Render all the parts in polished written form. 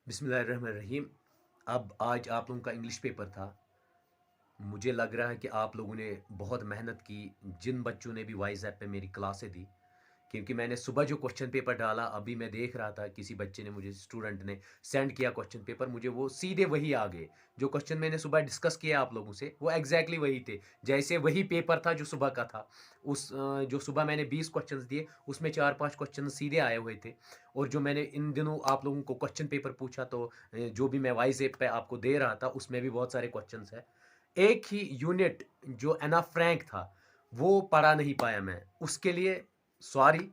बिस्मिल्लाहिर्रहमानिर्रहीम। अब आज आप लोगों का इंग्लिश पेपर था। मुझे लग रहा है कि आप लोगों ने बहुत मेहनत की, जिन बच्चों ने भी वॉइस ऐप पे मेरी क्लासें दी, क्योंकि मैंने सुबह जो क्वेश्चन पेपर डाला, अभी मैं देख रहा था किसी बच्चे ने मुझे, स्टूडेंट ने सेंड किया क्वेश्चन पेपर, मुझे वो सीधे वही आ गए। जो क्वेश्चन मैंने सुबह डिस्कस किया आप लोगों से, वो एग्जैक्टली वही थे, जैसे वही पेपर था जो सुबह का था। जो सुबह मैंने 20 क्वेश्चंस दिए, उसमें 4-5 क्वेश्चन सीधे आए हुए थे। और जो मैंने इन दिनों आप लोगों को क्वेश्चन पेपर पूछा, तो जो भी मैं वॉइस ऐप पे आपको दे रहा था, उसमें भी बहुत सारे क्वेश्चन है। एक ही यूनिट जो एना फ्रैंक था, वो पढ़ा नहीं पाया मैं, उसके लिए सॉरी।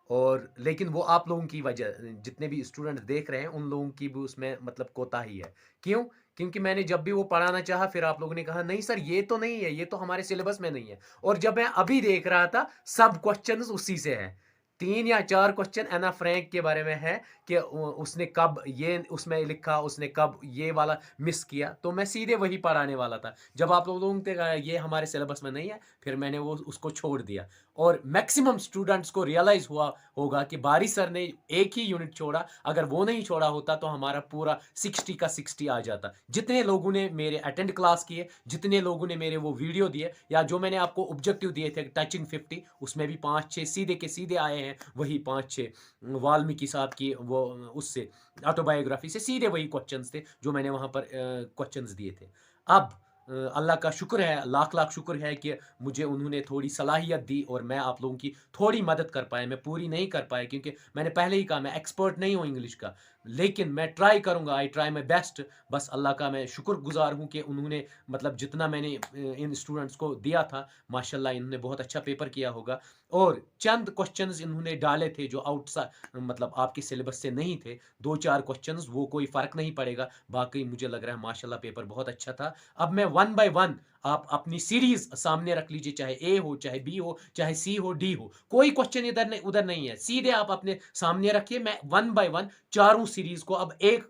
और लेकिन वो आप लोगों की वजह, जितने भी स्टूडेंट देख रहे हैं उन लोगों की भी उसमें मतलब कोताही है। क्यों? क्योंकि मैंने जब भी वो पढ़ाना चाहा, फिर आप लोगों ने कहा नहीं सर ये तो नहीं है, ये तो हमारे सिलेबस में नहीं है। और जब मैं अभी देख रहा था, सब क्वेश्चंस उसी से है। 3 या 4 क्वेश्चन एना फ्रैंक के बारे में है कि उसने कब ये उसमें लिखा, उसने कब ये वाला मिस किया। तो मैं सीधे वही पढ़ाने वाला था। जब आप लोगों ने कहा ये हमारे सिलेबस में नहीं है, फिर मैंने वो उसको छोड़ दिया। और मैक्सिमम स्टूडेंट्स को रियलाइज हुआ होगा कि बारी सर ने एक ही यूनिट छोड़ा, अगर वो नहीं छोड़ा होता तो हमारा पूरा 60 का 60 आ जाता। जितने लोगों ने मेरे अटेंड क्लास किए, जितने लोगों ने मेरे वो वीडियो दिए, या जो मैंने आपको ऑब्जेक्टिव दिए थे टचिंग 50, उसमें भी 5-6 सीधे के सीधे आए हैं। वही 5-6 वाल्मीकि साहब की वो उससे ऑटोबायोग्राफी से सीधे वही क्वेश्चंस थे जो मैंने वहां पर क्वेश्चंस दिए थे। अब अल्लाह का शुक्र है, लाख लाख शुक्र है कि मुझे उन्होंने थोड़ी सलाहियत दी और मैं आप लोगों की थोड़ी मदद कर पाया। मैं पूरी नहीं कर पाया, क्योंकि मैंने पहले ही कहा मैं एक्सपर्ट नहीं हूँ इंग्लिश का, लेकिन मैं ट्राई करूँगा, आई ट्राई माई बेस्ट। बस अल्लाह का मैं शुक्रगुजार हूँ कि उन्होंने मतलब जितना मैंने इन स्टूडेंट्स को दिया था, माशाल्लाह इन्होंने बहुत अच्छा पेपर किया होगा। और चंद क्वेश्चंस इन्होंने डाले थे जो आउटसाइड मतलब आपके सिलेबस से नहीं थे, 2-4 क्वेश्चंस, वो कोई फ़र्क नहीं पड़ेगा। बाकी मुझे लग रहा है माशाल्लाह पेपर बहुत अच्छा था। अब मैं वन बाय वन, आप अपनी सीरीज सामने रख लीजिए, चाहे ए हो, चाहे बी हो, चाहे सी हो, डी हो, कोई क्वेश्चन इधर नहीं उधर नहीं है, सीधे आप अपने सामने रखिए। मैं वन बाय वन चारों सीरीज को अब एक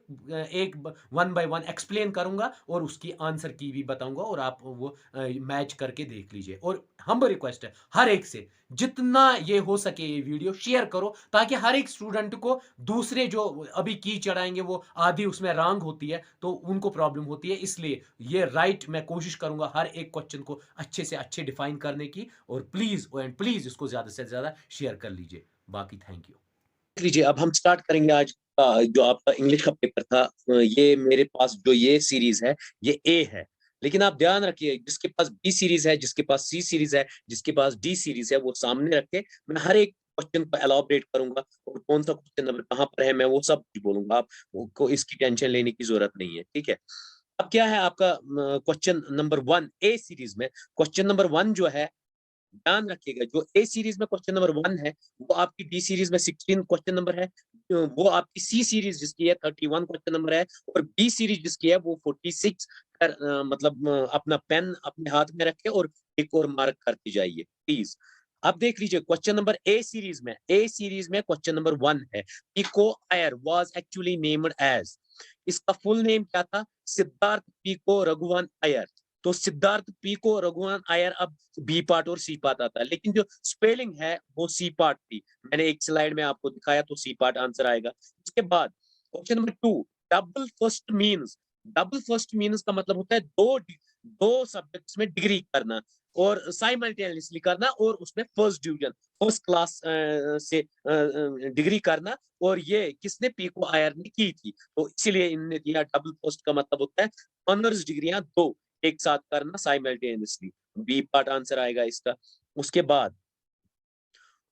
एक वन बाय वन एक्सप्लेन करूंगा और उसकी आंसर की भी बताऊंगा, और आप वो मैच करके देख लीजिए। और हम रिक्वेस्ट है हर एक से, जितना ये हो सके ये वीडियो शेयर करो, ताकि हर एक स्टूडेंट को, दूसरे जो अभी की चढ़ाएंगे वो आधी उसमें रॉन्ग होती है तो उनको प्रॉब्लम होती है। इसलिए ये राइट मैं कोशिश करूंगा हर एक क्वेश्चन को अच्छे से अच्छे डिफाइन करने की। और प्लीज एंड प्लीज इसको ज्यादा से ज्यादा शेयर कर लीजिए। बाकी थैंक यू। लीजिए, अब हम स्टार्ट करेंगे आज का जो आपका इंग्लिश का पेपर था। ये मेरे पास जो ये सीरीज है, ये ए है। लेकिन आप ध्यान रखिए, जिसके पास बी सीरीज है, जिसके पास सी सीरीज है, जिसके पास डी सीरीज है, वो सामने रखे। मैं हर एक क्वेश्चन पर एलॉबरेट करूंगा, और कौन सा क्वेश्चन नंबर कहाँ पर है मैं वो सब कुछ बोलूंगा। आपको इसकी टेंशन लेने की जरूरत नहीं है, ठीक है। अब क्या है आपका क्वेश्चन नंबर 1 ए सीरीज में। क्वेश्चन नंबर 1 जो है, ध्यान रखिएगा, जो ए सीरीज में क्वेश्चन नंबर 1 है, वो आपकी डी सीरीज में 16 क्वेश्चन नंबर है। वो आपकी सी सीरीज जिसकी है 31 क्वेश्चन नंबर है। और बी सीरीज जिसकी है वो 46 कर, मतलब अपना पेन अपने हाथ में रखे और एक और मार्क करते जाइए प्लीज। अब देख लीजिए क्वेश्चन नंबर ए सीरीज में क्वेश्चन नंबर 1 है, Pico Iyer was actually named as. इसका फुल नेम क्या था? सिद्धार्थ पीको रघुवन आयर। तो सिद्धार्थ पीको रघुवन आयर, अब बी पार्ट और सी पार्ट आता है, लेकिन जो स्पेलिंग है वो सी पार्ट थी। मैंने एक स्लाइड में आपको दिखाया, तो सी पार्ट आंसर आएगा। इसके बाद question number 2, double first means. Double first means का मतलब होता है दो दो सब्जेक्ट्स में डिग्री करना, और साइमल्टेनियसली करना, और उसमें फर्स्ट डिवीजन, फर्स्ट क्लास से डिग्री करना। और ये किसने? पीको आयर ने की थी, तो इसीलिए इनने दिया। डबल फर्स्ट का मतलब होता है ऑनर्स डिग्रियां दो एक साथ करना साइमल्टेनियसली। बी पार्ट आंसर आएगा इसका। उसके बाद,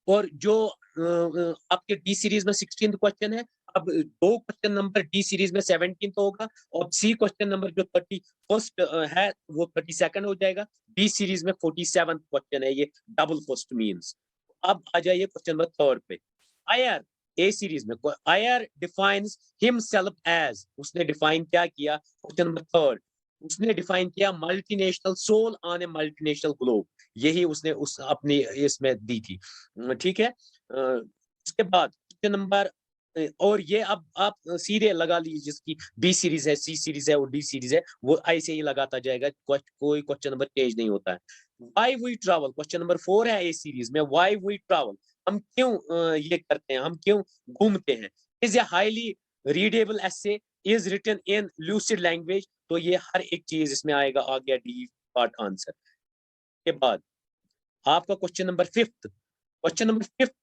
और जो आपके डी सीरीज में 16 क्वेश्चन है, अब दो क्वेश्चन नंबर डी सीरीज में 17 होगा, और सी क्वेश्चन नंबर जो 31 है वो 32 हो जाएगा। बी सीरीज में 47 क्वेश्चन है, ये डबल फर्स्ट मीन्स। अब आ जाइए क्वेश्चन नंबर 3 पे। आयर, ए सीरीज में आयर डिफाइंस हिमसेल्फ एज। उसने डिफाइन क्या किया? क्वेश्चन नंबर 3, उसने डिफाइन किया multinational soul on a multinational globe. यही उसने उस अपनी इसमें दी थी, ठीक है। इसके बाद क्वेश्चन नंबर, और ये अब आप सीधे लगा लीजिए, जिसकी बी सीरीज है, सी सीरीज है और डी सीरीज है, वो ऐसे ही लगाता जाएगा, कोई क्वेश्चन नंबर चेंज नहीं होता है। Why we travel, question number 4 है ए सीरीज में। वाई वी ट्रैवल, हम क्यों ये करते हैं, हम क्यों घूमते हैं? Is a highly readable essay, is written in lucid language, तो ये हर एक चीज इसमें आएगा, आ गया डी पार्ट आंसर। के बाद आपका क्वेश्चन नंबर फिफ्थ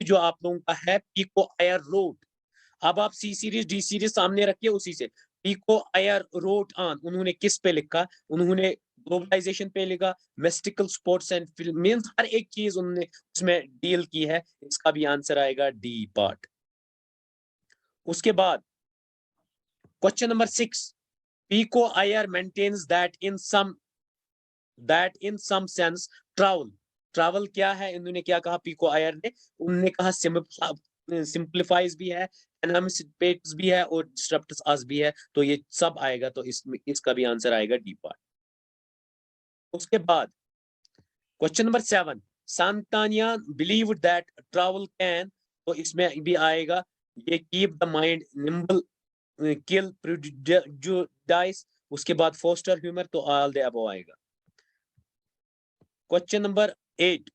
जो आप लोगों का है, पीको आयर रोड। अब आप सी सीरीज डी सीरीज सामने रखिए, उसी से पीको आयर रोड ऑन, उन्होंने किस पे लिखा, उन्होंने ग्लोबलाइजेशन पे लिखा, mystical sports and film, means हर एक चीज उन्होंने उसमें डील की है, इसका भी आंसर आएगा डी पार्ट। उसके बाद question number 6, Pico Iyer maintains that in some sense travel क्या है, इन्होंने क्या कहा पिको आयर ने, उन्होंने कहा सिंप्लीफाइज भी है, एनहांसिपेट्स भी है और डिस्टर्ब्स अस भी है, तो ये सब आएगा, तो इसमें इसका भी आंसर आएगा डी पार्ट। उसके बाद question number 7, Santayana believe that travel can, तो इसमें भी आएगा ये keep the mind nimble, kill prejudice, उसके बाद फोस्टर ह्यूमर, तो ऑल द अबव आएगा। Question number 8,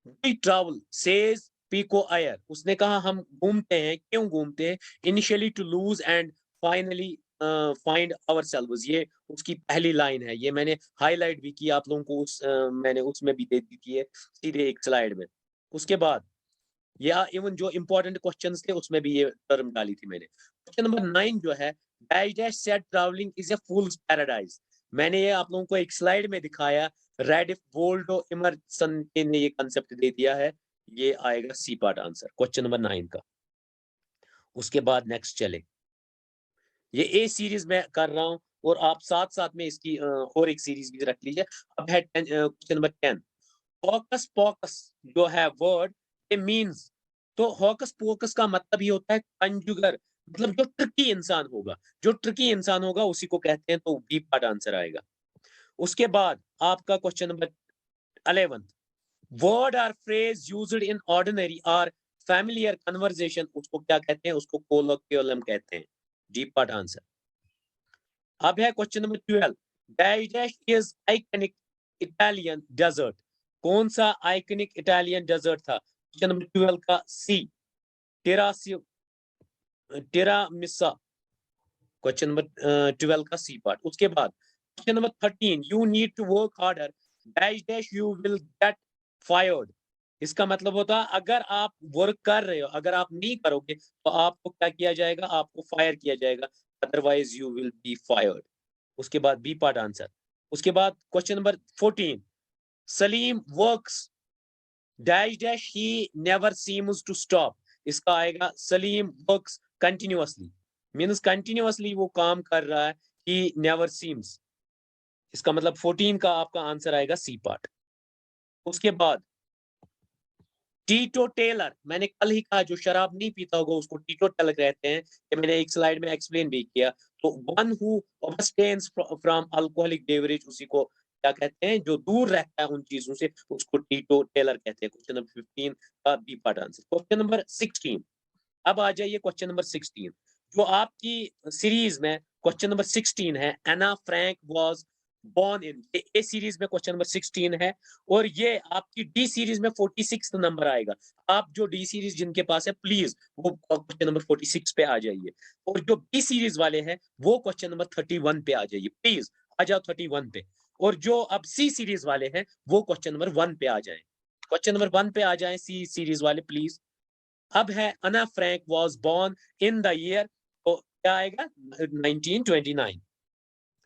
we travel says Pico Iyer, उसने कहा हम घूमते हैं, क्यों घूमते हैं, initially to lose and finally find ourselves, ये उसकी पहली लाइन है, ये मैंने हाईलाइट भी की आप लोगों को, मैंने उसमें भी दे दी थी सीधे एक स्लाइड में। उसके बाद या इवन जो इंपॉर्टेंट क्वेश्चंस थे उसमें भी ये टर्म डाली थी मैंने। क्वेश्चन नंबर 9 जो है, dash dash said travelling is a fools paradise, मैंने ये आप लोगों को एक स्लाइड में दिखाया, रेडिफ वोल्डो इमरसन ने ये कांसेप्ट दे दिया है, ये आएगा C part answer question number 9 का। उसके बाद नेक्स्ट चले, ये ए सीरीज में कर रहा हूं और आप साथ साथ में इसकी और एक सीरीज भी रख लीजिए। अब है क्वेश्चन नंबर 10, हॉकस पॉकस जो है वर्ड, it मीन्स, तो हॉकस पोकस का मतलब ही होता है कंजुगर, मतलब जो ट्रिकी इंसान होगा, जो ट्रिकी इंसान होगा उसी को कहते हैं, तो बी पार्ट आंसर आएगा। उसके बाद आपका क्वेश्चन नंबर 11, वर्ड और फ्रेज यूज्ड इन ऑर्डिनरी और फैमिलियर कन्वर्सेशन, उसको क्या कहते हैं, उसको कोलोक्वियलम कहते हैं, डी पार्ट आंसर। अब है question number 12, dash dash is iconic Italian dessert, कौन सा आइकनिक इटालियन डेजर्ट था, क्वेश्चन नंबर 12 का सी, टिरामिसा, क्वेश्चन नंबर 12 का सी पार्ट। उसके बाद question number 13, you need to work harder dash dash you will get fired, इसका मतलब होता है अगर आप वर्क कर रहे हो, अगर आप नहीं करोगे तो आपको क्या किया जाएगा, आपको फायर किया जाएगा, otherwise you will be fired. उसके बाद बी पार्ट आंसर। उसके बाद question number 14, Salim works dash dash he never seems to stop, इसका आएगा Salim works continuously, means continuously वो काम कर रहा है, ही नेवर सीम्स, इसका मतलब 14 का आपका आंसर आएगा सी पार्ट। उसके बाद टीटो टेलर, मैंने कल ही कहा जो शराब नहीं पीता होगा उसको टीटो टेलर कहते हैं, ये मैंने एक स्लाइड में एक्सप्लेन भी किया, तो one who abstains from alcoholic beverage, उसी को क्या कहते हैं, जो दूर रहता है उन चीजों से, उसको टीटो टेलर कहते हैं। क्वेश्चन नंबर 15 का B part answer. Question number 16, अब आ जाइए क्वेश्चन नंबर 16, जो आपकी सीरीज में क्वेश्चन नंबर 16 है, Anna Frank was born in, A series में क्वेश्चन नंबर 16 है, और ये आपकी डी सीरीज में 46 नंबर आएगा। आप जो डी सीरीज जिनके पास है प्लीज वो क्वेश्चन नंबर 46 पे आ जाइए, और जो बी सीरीज वाले हैं वो क्वेश्चन नंबर 31 पे आ जाइए, प्लीज आ जाओ 31 पे, और जो अब सी सीरीज वाले हैं वो क्वेश्चन नंबर 1 पे आ जाए, क्वेश्चन नंबर 1 पे आ जाए सी सीरीज वाले प्लीज। अब है Anna Frank was born in the year, तो क्या आएगा 1929,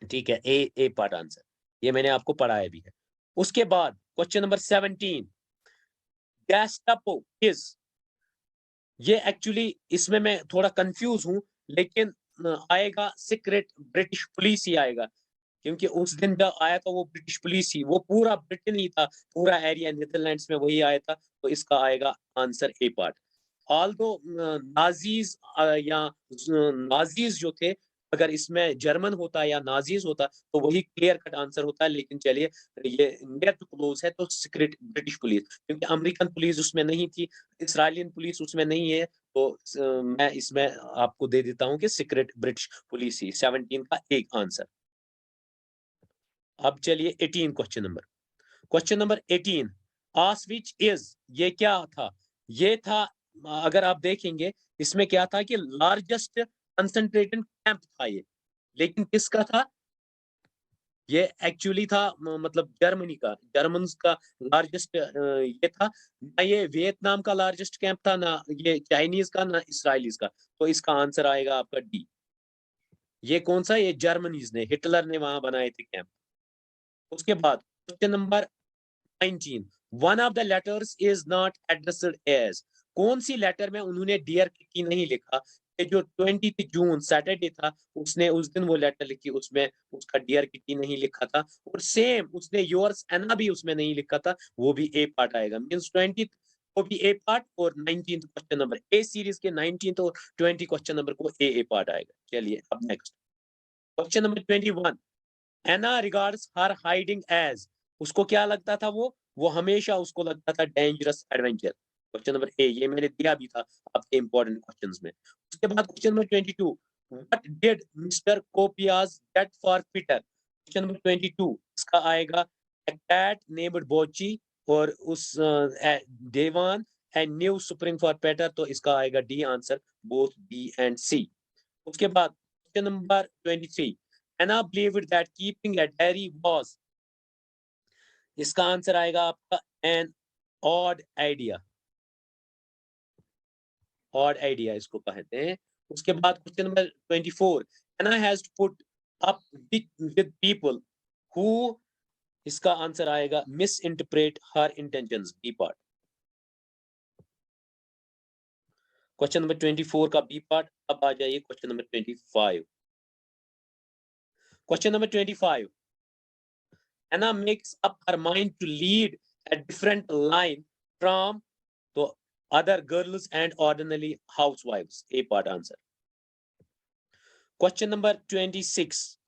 ठीक है, ए पार्ट आंसर, ये मैंने आपको पढ़ाया भी है। उसके बाद क्वेश्चन नंबर 17, गैस्टापो इज, ये एक्चुअली इसमें मैं थोड़ा कंफ्यूज हूं, लेकिन आएगा सीक्रेट ब्रिटिश पुलिस ही आएगा, क्योंकि उस दिन जब आया था वो ब्रिटिश पुलिस ही, वो पूरा ब्रिटेन ही था, पूरा एरिया नीदरलैंड्स में वही आया था, तो इसका आएगा answer A part. Although Nazis या नाजीज जो थे, अगर इसमें जर्मन होता या नाजीज होता तो वही क्लियर कट आंसर होता है, लेकिन चलिए ये इंडिया टू क्लोज है तो सीक्रेट ब्रिटिश पुलिस, क्योंकि अमेरिकन पुलिस उसमें नहीं थी, इसराइलियन पुलिस उसमें नहीं है, तो मैं इसमें आपको दे देता हूं कि सीक्रेट ब्रिटिश पुलिस ही 17 का एक आंसर। अब चलिए 18 क्वेश्चन नंबर 18, ऑस्विच इज, ये क्या था, ये था, अगर आप देखेंगे इसमें क्या था कि लार्जेस्ट कंसंट्रेटेड कैंप था ये, लेकिन किसका था? ये एक्चुअली था मतलब जर्मनी का, जर्मन्स का लार्जेस्ट ये था ना। ये वियतनाम का लार्जेस्ट कैंप था, ना ये चाइनीज का, ना इसराइलीज का। तो इसका आंसर आएगा आपका डी। ये कौन सा? ये जर्मनीज ने, हिटलर ने वहां बनाए थे कैंप। उसके बाद question number 19, one of the letters is not addressed as. कौन सी लेटर में उन्होंने डियर किटी नहीं लिखा? ये जो 20 जून सैटरडे था, उसने उस दिन वो लेटर लिखी, उसमें उसका डियर किटी नहीं लिखा था। और सेम उसने योर्स एना भी उसमें नहीं लिखा था, वो भी ए पार्ट आएगा। मींस 20 को भी ए पार्ट, और 19 क्वेश्चन नंबर ए सीरीज के 19 और 20 क्वेश्चन नंबर को ए पार्ट आएगा। चलिए अब नेक्स्ट क्वेश्चन नंबर 21, एना रिगार्ड्स हर हाइडिंग एज। उसको क्या लगता था? वो हमेशा उसको लगता था डेंजरस एडवेंचर। क्वेश्चन नंबर ए, ये मैंने दिया भी था आपके इंपॉर्टेंट क्वेश्चंस में। उसके बाद question number 22, what did Mr Koophuis get for Peter? Question number 22, इसका आएगा a cat named बोची, और उस divan and new spring for Peter. तो इसका आएगा D answer, both B and C. उसके बाद question number 23, Anna believed that keeping a diary was, इसका आंसर आएगा आपका an odd idea. Odd idea इसको कहते हैं। उसके बाद question number 24, Anna has to put up with people who, इसका आंसर आएगा misinterpret her intentions, B part. Question number 24 का बी पार्ट। अब आ जाइए question number 25। Question number 25, Anna makes up her mind to lead a different line from the other girls and ordinary housewives, A part answer. Question number 26.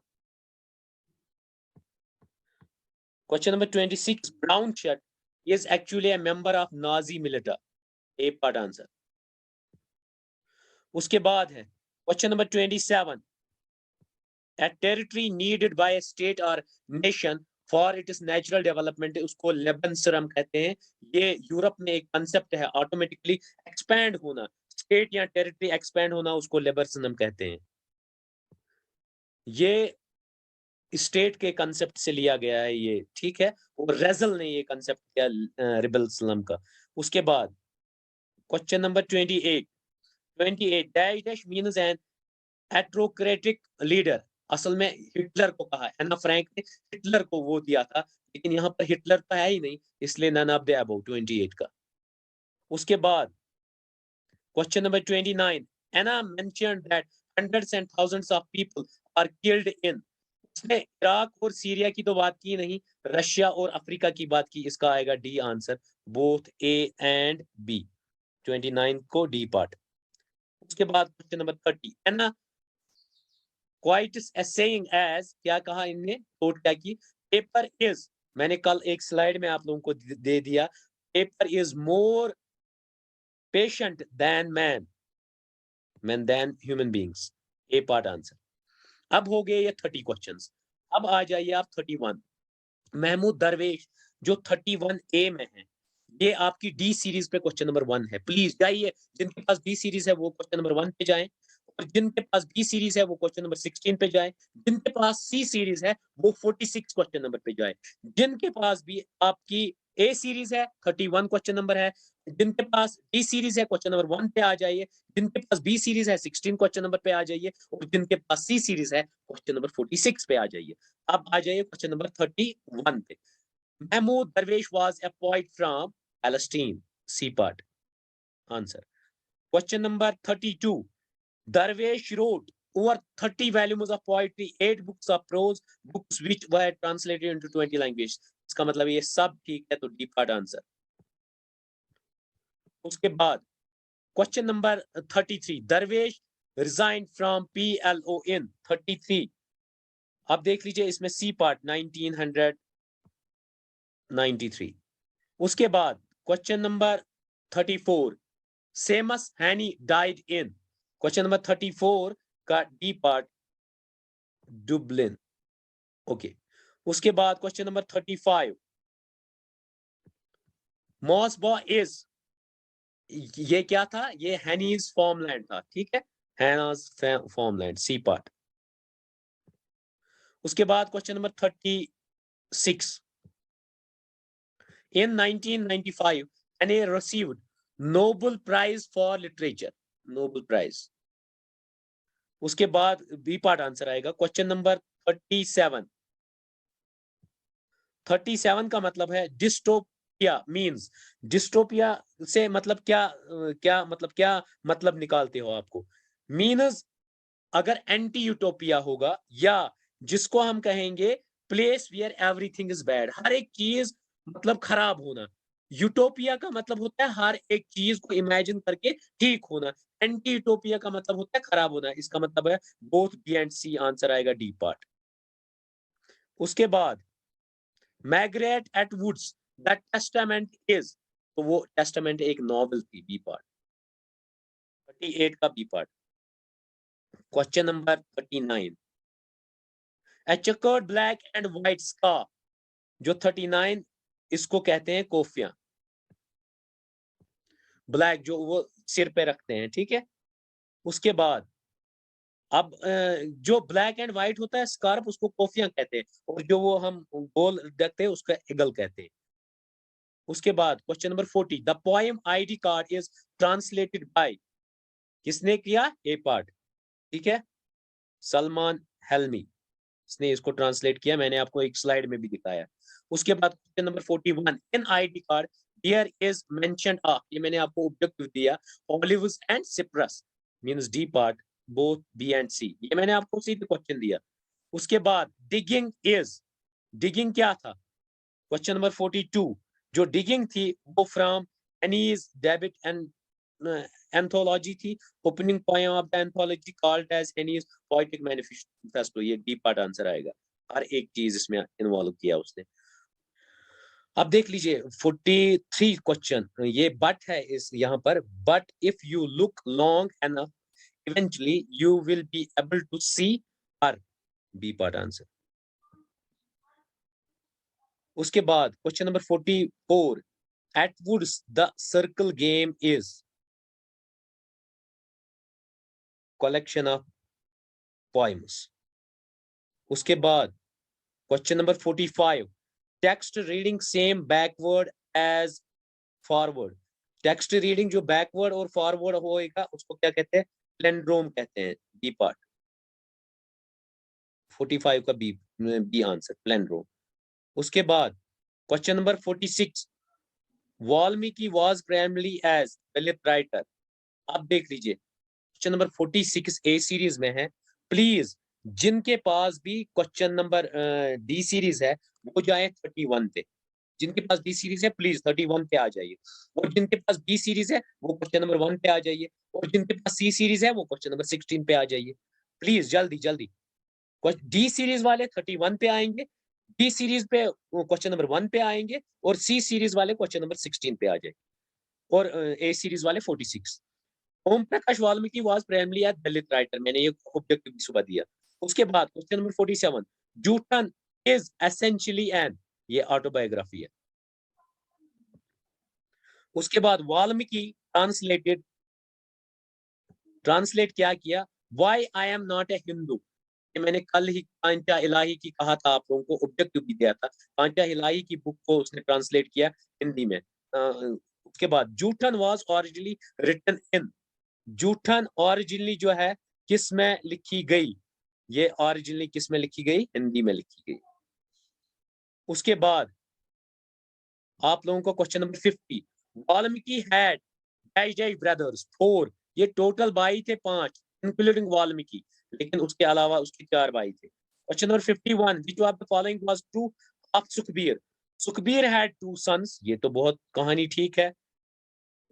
Question number 26, brown shirt is actually a member of Nazi military, A part answer. उसके बाद है question number 27, a territory needed by a state or nation for it is natural development, उसको लेबनसरम कहते हैं। ये Europe में एक concept है, ऑटोमेटिकली एक्सपैंड होना, स्टेट या टेरिटरी एक्सपैंड होना, उसको लेबनसरम कहते हैं। ये स्टेट के कंसेप्ट से लिया गया है ये, ठीक है। और रेजल ने ये कंसेप्ट किया रिबलसलम का। उसके बाद question number 28 dash means an autocratic leader. असल में हिटलर को कहा है ना, फ्रैंक ने हिटलर को वो दिया था, लेकिन यहाँ पर हिटलर तो है ही नहीं, इसलिए नन ऑफ द अबव 28 का। उसके बाद question number 29, Anna mentioned that hundreds and thousands of people are killed in. उसने इराक और सीरिया की तो बात की नहीं, रशिया और अफ्रीका की बात की। इसका आएगा D answer, both A and B. 29 को डी पार्ट। उसके बाद question number 30, Anna quite saying as, क्या कहा इनने, कोट क्या की, पेपर इज, मैंने कल एक स्लाइड में आप लोगों को दे दिया, paper is more patient than man than human beings, A part answer. अब हो गए ये 30 क्वेश्चंस। अब आ जाइए आप 31। महमूद दरवेश जो 31 ए में है, ये आपकी डी सीरीज पे क्वेश्चन नंबर 1 है। प्लीज जाइए, जिनके पास डी सीरीज है वो क्वेश्चन नंबर 1 पे जाएं, और जिनके पास बी सीरीज है वो क्वेश्चन नंबर 16 पे जाए, जिनके पास सी सीरीज है वो 46 क्वेश्चन नंबर पे जाए, जिनके पास भी आपकी ए सीरीज है 31 क्वेश्चन नंबर है, जिनके पास डी सीरीज है क्वेश्चन नंबर 1 पे आ जाइए, जिनके पास बी सीरीज है 16 क्वेश्चन नंबर पे आ जाइए, और जिनके पास सी सीरीज है क्वेश्चन नंबर 46 पे आ जाइए। अब आ जाइए क्वेश्चन नंबर 31 पे। महमूद दरवेश was a poet from Palestine, C part answer. Question number 32, Darvesh wrote over 30 volumes of poetry, 8 books of prose, books which were translated into 20 languages. इसका मतलब ये सब ठीक है, तो डी पार्ट आंसर। उसके बाद क्वेश्चन नंबर 33, दरवेश रिजाइन फ्रॉम PLO in 33। अब देख लीजिए इसमें सी पार्ट 1993। उसके बाद क्वेश्चन नंबर 34, सेमस हैनी डाइड इन। क्वेश्चन नंबर 34 का डी पार्ट डुब्लिन, ओके। उसके बाद क्वेश्चन नंबर 35, मॉसबॉ इज, ये क्या था, ये हैनीज फॉर्मलैंड था, ठीक है। Hannah's farmland, C part. उसके बाद question number 36. In 1995, Hannah received Nobel Prize for Literature. Nobel Prize. उसके बाद बी पार्ट आंसर आएगा. Question number 37. 37 का मतलब है डिस्टोपिया. मींस डिस्टोपिया से मतलब क्या मतलब निकालते हो आपको. मींस अगर एंटी यूटोपिया होगा, या जिसको हम कहेंगे place where everything is bad, हर एक चीज मतलब खराब होना. यूटोपिया का मतलब होता है हर एक चीज को इमेजिन करके ठीक होना. एंटी यूटोपिया का मतलब होता है खराब होना. इसका मतलब है both B and C. Answer आएगा डी पार्ट. उसके बाद Margaret Atwood's the testament is, तो वो टेस्टामेंट एक नॉवेल थी. B part. 38 का B part. Question number 39. A checkered black and white scarf, जो 39 इसको कहते हैं कोफिया. ब्लैक जो वो सिर पे रखते हैं, ठीक है. उसके बाद अब जो ब्लैक एंड व्हाइट होता है स्कार्फ, उसको कोफिया कहते हैं, और जो वो हम गोल रखते हैं उसका एगल कहते हैं. उसके बाद question number 40. The poem ID card is translated bye, किसने किया. ए पार्ट. ठीक है, सलमान हेल्मी, इसने इसको ट्रांसलेट किया. मैंने आपको एक स्लाइड में भी दिखाया. उसके बाद question number 41. In ID card there is mentioned a, ये मैंने आपको ऑब्जेक्टिव दिया, olives and cypress. Means D part, both B and C. ये मैंने आपको सीधे क्वेश्चन दिया. उसके बाद डिगिंग इज, डिगिंग क्या था. Question number 42. जो डिगिंग थी वो from Heaney's debut and anthology थी. Opening poem of the anthology called as Heaney's poetic manifesto. ये डी पार्ट आंसर आएगा. हर एक चीज इसमें इन्वॉल्व किया उसने. अब देख लीजिए 43 क्वेश्चन. ये बट है इस यहाँ पर. But if you look long enough eventually you will be able to see her. B part answer. उसके बाद question number 44. Atwood's the circle game is collection of poems. उसके बाद question number 45. Text reading same backward as forward. Text reading जो backward और forward होएगा उसको क्या कहते हैं. प्लेंड्रोम कहते हैं. B part. 45 का बी आंसर, प्लेंड्रोम. उसके बाद question number 46. Valmiki was primarily as Dalit writer. आप देख लीजिए क्वेश्चन नंबर 46 ए सीरीज में है. प्लीज जिनके पास भी क्वेश्चन नंबर डी सीरीज है वो जाए 31 पे. जिनके पास डी सीरीज है प्लीज 31 पे आ जाइए. और जिनके पास बी सीरीज है वो क्वेश्चन नंबर 1 पे आ जाइए. और जिनके पास सी सीरीज है वो क्वेश्चन नंबर 16 पे आ जाइए. प्लीज जल्दी जल्दी. डी सीरीज वाले 31 पे आएंगे, बी सीरीज पे क्वेश्चन नंबर 1 पे आएंगे, और सी सीरीज वाले क्वेश्चन नंबर 16 पे आ जाएंगे, और ए सीरीज वाले 46. Om Prakash Valmiki was primarily as Dalit writer. मैंने ये ऑब्जेक्टिव सुबह दिया. उसके बाद question number 47. Joothan is essentially an, ये ऑटोबायोग्राफी है. उसके बाद वाल्मीकि ट्रांसलेट क्या किया. Why I am not a Hindu. मैंने कल ही कांचा इलाही की कहा था, आप लोगों को ऑब्जेक्टिव भी दिया था. कांचा इलाही की बुक को उसने ट्रांसलेट किया हिंदी में. उसके बाद Joothan was originally written in. Joothan originally जो है किस में लिखी गई. ये ओरिजिनली किस में लिखी गई. हिंदी में लिखी गई. उसके बाद आप लोगों को question number 50. Valmiki had dash brothers 4. ये टोटल भाई थे 5 इंक्लूडिंग वाल्मीकि, लेकिन उसके अलावा उसके 4 भाई थे. Question number 51. Which of the following was true of Sukhbir. Sukhbir had 2 sons. ये तो बहुत कहानी ठीक है.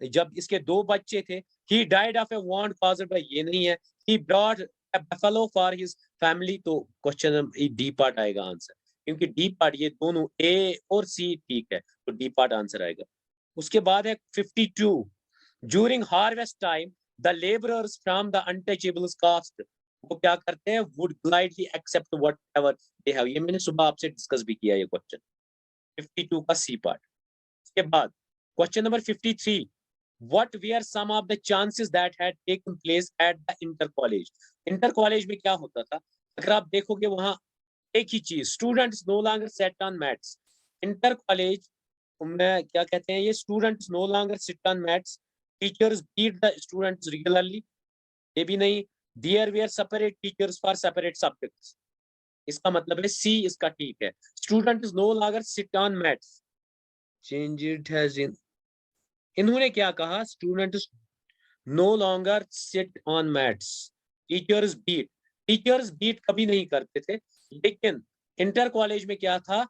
जब इसके 2 बच्चे थे. He died of a wound caused by, ये नहीं है. He brought a buffalo for his family. तो क्वेश्चन डी पार्ट आएगा आंसर, क्योंकि डी पार्ट ये दोनों ए और सी ठीक है, तो डी पार्ट आंसर आएगा. उसके बाद है 52. During harvest time the labourers from the untouchables caste, वो क्या करते हैं. Would gladly accept whatever they have. ये मैंने सुबह आपसे डिस्कस भी किया ये क्वेश्चन. 52 का सी पार्ट. उसके बाद question number 53. what were some of the chances that had taken place at the inter college? Inter college में क्या होता था? अगर आप देखोगे वहां एक ही चीज, students no longer set on mats. Inter college में क्या कहते हैं, ये students no longer sit on mats, teachers beat the students regularly, ये भी नहीं, there were separate teachers for separate subjects. इसका मतलब है सी इसका ठीक है। Students no longer sit on mats, change it has in, इन्होंने क्या कहा, students no longer sit on mats, teachers beat. Teachers beat कभी नहीं करते थे, लेकिन इंटर कॉलेज में क्या था,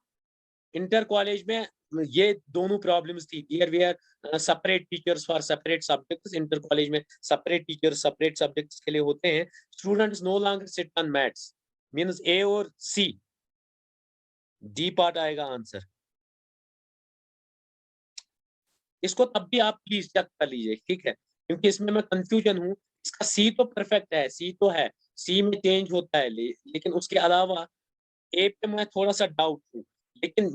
इंटर कॉलेज में ये दोनों प्रॉब्लम्स थी, there were separate teachers for separate subjects. Inter college में सेपरेट टीचर्स सेपरेट सब्जेक्ट्स के लिए होते हैं। Students no longer sit on mats means A और सी, डी पार्ट आएगा आंसर। इसको तब भी आप प्लीज चेक कर लीजिए, ठीक है, क्योंकि इसमें मैं कंफ्यूजन हूँ। इसका सी तो परफेक्ट है, सी तो है, सी में चेंज होता है, लेकिन उसके अलावा ए पे मैं थोड़ा सा डाउट हूँ। लेकिन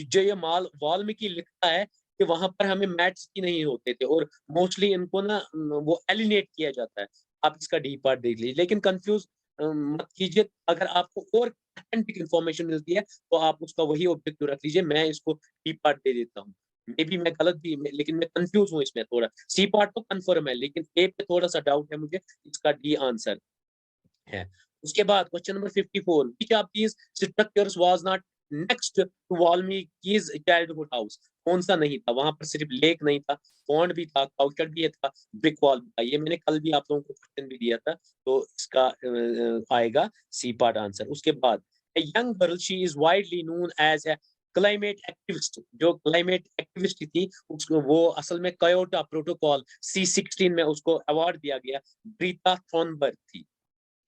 जो ये माल वाल्मीकि लिखता है कि वहां पर हमें मैथ्स की नहीं होते थे और मोस्टली इनको ना वो एलिनेट किया जाता है। आप इसका डी पार्ट देख लीजिए, लेकिन कंफ्यूज मत कीजिए। अगर आपको और ऑथेंटिक इंफॉर्मेशन मिलती है तो आप उसका वही ऑब्जेक्टिव रख लीजिए, मैं इसको डी पार्ट दे देता हूँ। मे बी मैं गलत भी, लेकिन मैं कंफ्यूज हूँ इसमें थोड़ा। सी पार्ट तो कंफर्म है, लेकिन ए पे थोड़ा सा डाउट है मुझे, इसका डी आंसर है। उसके बाद question number 54, which of these structures was not next to वाल्मीकि's चाइल्डहुड हाउस? कौन सा नहीं था वहां पर? सिर्फ लेक नहीं था, पॉन्ड भी था, काउचर भी था, ब्रिक वॉल भी था। ये मैंने कल भी आप लोगों को क्वेश्चन भी दिया था, तो इसका आएगा सी पार्ट आंसर। उसके बाद a young girl, she is widely known as a climate activist. जो क्लाइमेट एक्टिविस्ट थी उसको, वो असल में कयोटो प्रोटोकॉल C16 में उसको अवार्ड दिया गया, ग्रीता थॉर्नबर्ग थी,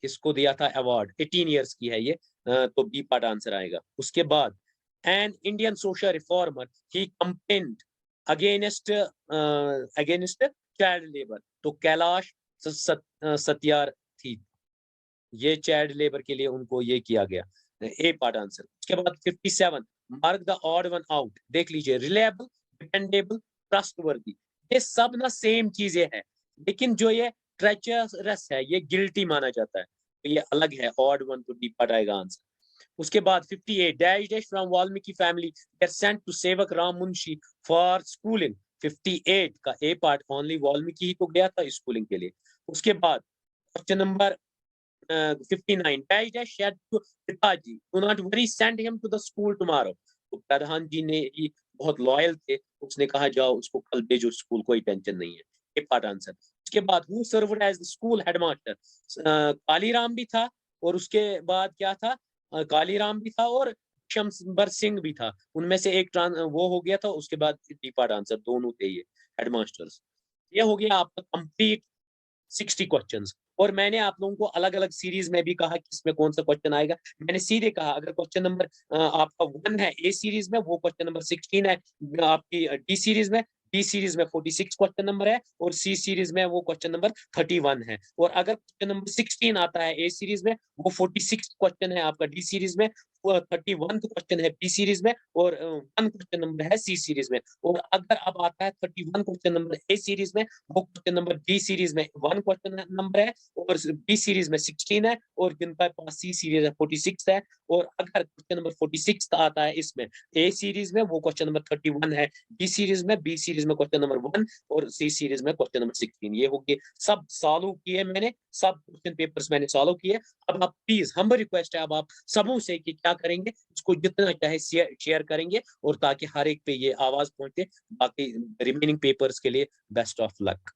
इसको दिया था अवार्ड। 18 इयर्स की है ये, तो बी पार्ट आंसर आएगा। उसके बाद an Indian social reformer, he complaint against against child labour, तो कैलाश सत्यार थी, ये चाइल्ड लेबर के लिए उनको ये किया गया, ए पार्ट आंसर। उसके बाद 57, mark the odd one out, देख लीजिए, रिलायबल, डिपेंडेबल, ट्रस्टवर्दी, ये सब ना सेम चीजें हैं, लेकिन जो ये ट्रेचरस है ये गिल्टी माना जाता है, तो ये अलग है, ऑड वन, तो डी पार्ट आएगा आंसर। उसके बाद 58, dash dash from Valmiki family get sent to Sevak Ram Munshi for schooling. 58 का ए पार्ट ओनली वाल्मीकि ही तो गया था स्कूलिंग के लिए। उसके बाद question number 59, dash dash said to पिताजी, do not worry, send him to the school tomorrow। तो प्रधान जी ने ही बहुत लॉयल थे, उसने कहा जाओ उसको कल भेजो स्कूल, कोई टेंशन नहीं है, ए पार्ट आंसर। उसके बाद who served as the school headmaster, Kaliram भी था, और उसके बाद क्या था, कालीराम भी था और शमबर सिंह भी था, उनमें से एक वो हो गया था। उसके बाद डी पार्ट आंसर, दोनों थे ये हेडमास्टर्स। ये हो गया आपका कंप्लीट 60 क्वेश्चंस। और मैंने आप लोगों को अलग अलग सीरीज में भी कहा कि इसमें कौन सा क्वेश्चन आएगा। मैंने सीधे कहा अगर क्वेश्चन नंबर आपका 1 है ए सीरीज में, वो क्वेश्चन नंबर 16 है आपकी डी सीरीज में, बी सीरीज में 46 क्वेश्चन नंबर है, और सी सीरीज में वो क्वेश्चन नंबर 31 है। और अगर क्वेश्चन नंबर 16 आता है ए सीरीज में, वो 46 क्वेश्चन है आपका डी सीरीज में, 31 क्वेश्चन है बी सीरीज में, और 1 क्वेश्चन नंबर है सी सीरीज में। और अगर अब आता है 31 क्वेश्चन नंबर ए सीरीज में, वो क्वेश्चन नंबर बी सीरीज में 1 क्वेश्चन नंबर है, और बी सीरीज में 16 है, और जिनका पास सी सीरीज है 46 है। और अगर क्वेश्चन नंबर 46 आता है इसमें ए सीरीज में, वो क्वेश्चन नंबर 31 है, बी सीरीज में, बी सीरीज में क्वेश्चन नंबर 1, और सी सीरीज में क्वेश्चन नंबर 16। ये हो गए, सब सॉल्व किए मैंने, सब क्वेश्चन पेपर्स मैंने सॉल्व किए। अब आप प्लीज, हम रिक्वेस्ट है अब आप सबों से कि क्या करेंगे, इसको जितना चाहे शेयर करेंगे, और ताकि हर एक पे ये आवाज पहुंचे। बाकी रिमेनिंग पेपर्स के लिए बेस्ट ऑफ लक।